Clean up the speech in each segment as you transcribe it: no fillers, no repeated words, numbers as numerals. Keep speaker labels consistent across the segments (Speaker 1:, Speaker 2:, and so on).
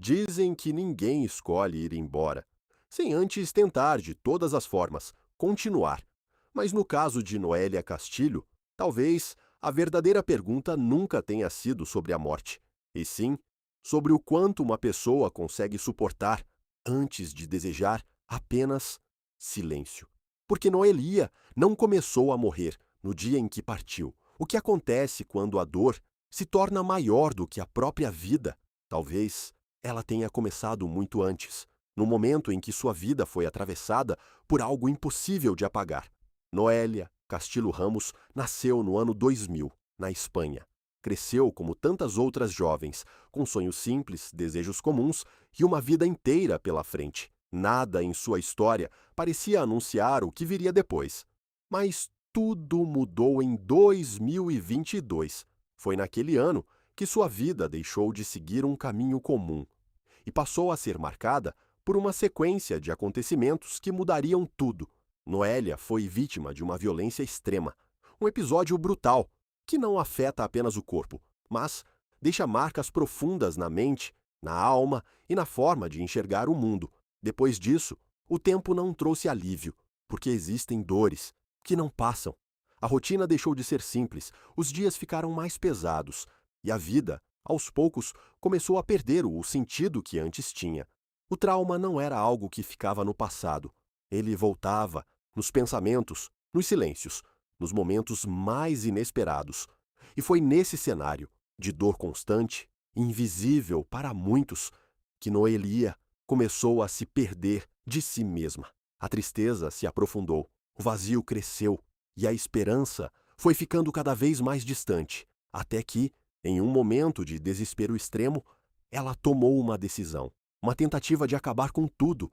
Speaker 1: Dizem que ninguém escolhe ir embora, sem antes tentar de todas as formas continuar. Mas no caso de Noélia Castilho, talvez a verdadeira pergunta nunca tenha sido sobre a morte, e sim sobre o quanto uma pessoa consegue suportar antes de desejar apenas silêncio. Porque Noelia não começou a morrer no dia em que partiu. O que acontece quando a dor se torna maior do que a própria vida? Talvez ela tenha começado muito antes, no momento em que sua vida foi atravessada por algo impossível de apagar. Noélia Castilho Ramos nasceu no ano 2000, na Espanha. Cresceu como tantas outras jovens, com sonhos simples, desejos comuns e uma vida inteira pela frente. Nada em sua história parecia anunciar o que viria depois. Mas tudo mudou em 2022. Foi naquele ano que sua vida deixou de seguir um caminho comum e passou a ser marcada por uma sequência de acontecimentos que mudariam tudo. Noélia foi vítima de uma violência extrema, um episódio brutal que não afeta apenas o corpo, mas deixa marcas profundas na mente, na alma e na forma de enxergar o mundo. Depois disso, o tempo não trouxe alívio, porque existem dores que não passam. A rotina deixou de ser simples, os dias ficaram mais pesados e a vida, aos poucos, começou a perder o sentido que antes tinha. O trauma não era algo que ficava no passado. Ele voltava, nos pensamentos, nos silêncios, nos momentos mais inesperados. E foi nesse cenário, de dor constante, invisível para muitos, que Noelia começou a se perder de si mesma. A tristeza se aprofundou, o vazio cresceu e a esperança foi ficando cada vez mais distante, até que, em um momento de desespero extremo, ela tomou uma decisão, uma tentativa de acabar com tudo.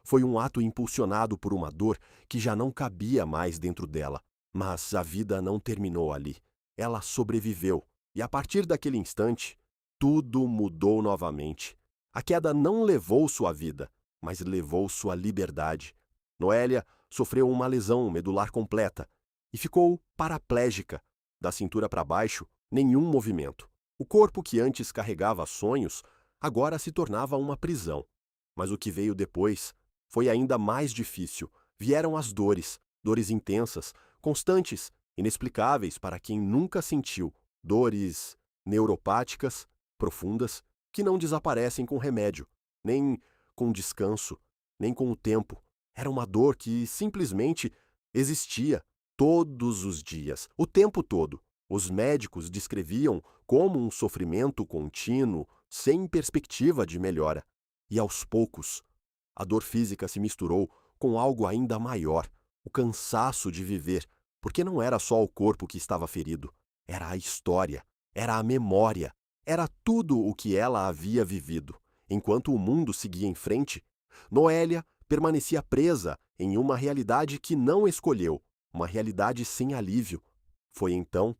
Speaker 1: Foi um ato impulsionado por uma dor que já não cabia mais dentro dela. Mas a vida não terminou ali. Ela sobreviveu, e a partir daquele instante, tudo mudou novamente. A queda não levou sua vida, mas levou sua liberdade. Noélia sofreu uma lesão medular completa e ficou paraplégica. Da cintura para baixo, nenhum movimento. O corpo que antes carregava sonhos, agora se tornava uma prisão. Mas o que veio depois foi ainda mais difícil. Vieram as dores, dores intensas, constantes, inexplicáveis para quem nunca sentiu, dores neuropáticas, profundas, que não desaparecem com remédio, nem com descanso, nem com o tempo. Era uma dor que simplesmente existia todos os dias, o tempo todo. Os médicos descreviam como um sofrimento contínuo, sem perspectiva de melhora. E aos poucos, a dor física se misturou com algo ainda maior, o cansaço de viver, porque não era só o corpo que estava ferido, era a história, era a memória, era tudo o que ela havia vivido. Enquanto o mundo seguia em frente, Noélia permanecia presa em uma realidade que não escolheu, uma realidade sem alívio. Foi então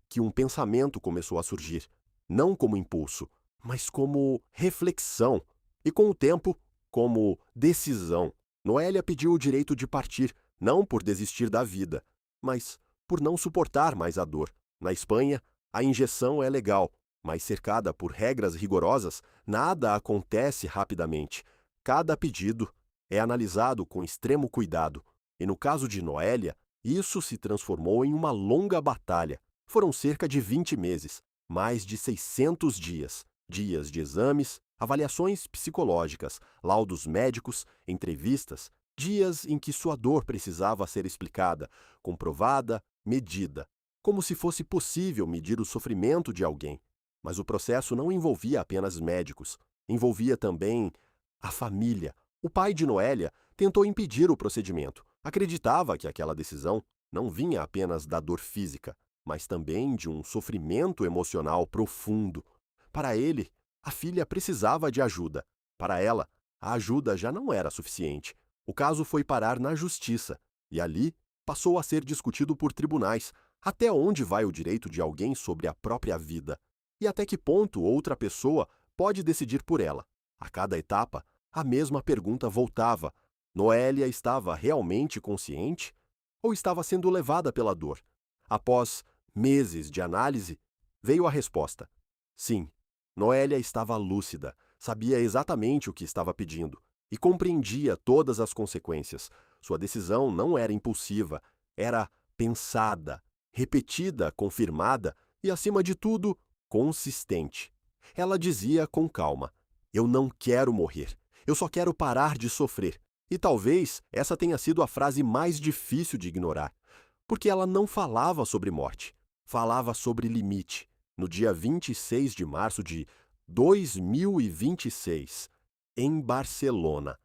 Speaker 1: que um pensamento começou a surgir, não como impulso, mas como reflexão, e com o tempo, como decisão. Noélia pediu o direito de partir, não por desistir da vida, mas por não suportar mais a dor. Na Espanha, a injeção é legal, mas cercada por regras rigorosas, nada acontece rapidamente. Cada pedido é analisado com extremo cuidado, e no caso de Noélia, isso se transformou em uma longa batalha. Foram cerca de 20 meses, mais de 600 dias, dias de exames, avaliações psicológicas, laudos médicos, entrevistas, dias em que sua dor precisava ser explicada, comprovada, medida, como se fosse possível medir o sofrimento de alguém. Mas o processo não envolvia apenas médicos, envolvia também a família. O pai de Noélia tentou impedir o procedimento. Acreditava que aquela decisão não vinha apenas da dor física, mas também de um sofrimento emocional profundo. Para ele, a filha precisava de ajuda. Para ela, a ajuda já não era suficiente. O caso foi parar na justiça, e ali passou a ser discutido por tribunais. Até onde vai o direito de alguém sobre a própria vida? E até que ponto outra pessoa pode decidir por ela? A cada etapa, a mesma pergunta voltava. Noélia estava realmente consciente? Ou estava sendo levada pela dor? Após meses de análise, veio a resposta. Sim, Noélia estava lúcida, sabia exatamente o que estava pedindo e compreendia todas as consequências. Sua decisão não era impulsiva, era pensada, repetida, confirmada e, acima de tudo, consistente. Ela dizia com calma: "Eu não quero morrer. Eu só quero parar de sofrer." E talvez essa tenha sido a frase mais difícil de ignorar, porque ela não falava sobre morte, falava sobre limite. No dia 26 de março de 2026, em Barcelona,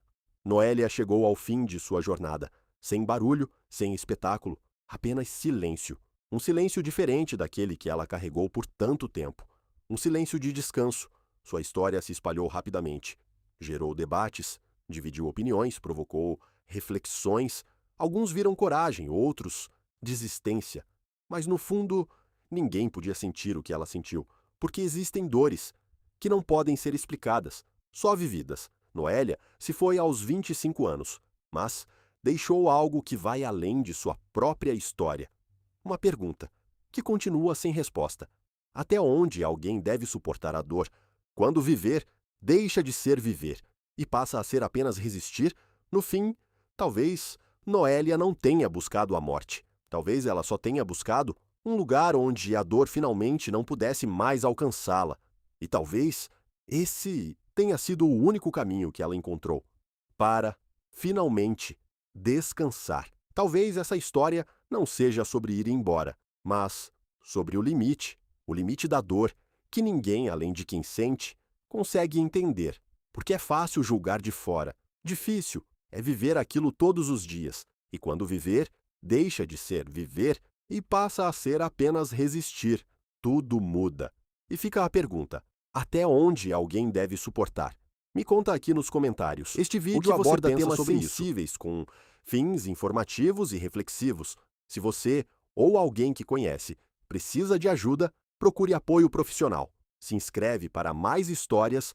Speaker 1: Noélia chegou ao fim de sua jornada, sem barulho, sem espetáculo, apenas silêncio. Um silêncio diferente daquele que ela carregou por tanto tempo. Um silêncio de descanso. Sua história se espalhou rapidamente. Gerou debates, dividiu opiniões, provocou reflexões. Alguns viram coragem, outros desistência. Mas no fundo, ninguém podia sentir o que ela sentiu, porque existem dores que não podem ser explicadas, só vividas. Noélia se foi aos 25 anos, mas deixou algo que vai além de sua própria história. Uma pergunta que continua sem resposta. Até onde alguém deve suportar a dor? Quando viver deixa de ser viver e passa a ser apenas resistir? No fim, talvez Noélia não tenha buscado a morte. Talvez ela só tenha buscado um lugar onde a dor finalmente não pudesse mais alcançá-la. E talvez esse tenha sido o único caminho que ela encontrou para, finalmente, descansar. Talvez essa história não seja sobre ir embora, mas sobre o limite da dor, que ninguém, além de quem sente, consegue entender. Porque é fácil julgar de fora. Difícil é viver aquilo todos os dias. E quando viver, deixa de ser viver e passa a ser apenas resistir. Tudo muda. E fica a pergunta: até onde alguém deve suportar? Me conta aqui nos comentários. Este vídeo aborda temas sensíveis com fins informativos e reflexivos. Se você ou alguém que conhece precisa de ajuda, procure apoio profissional. Se inscreve para mais histórias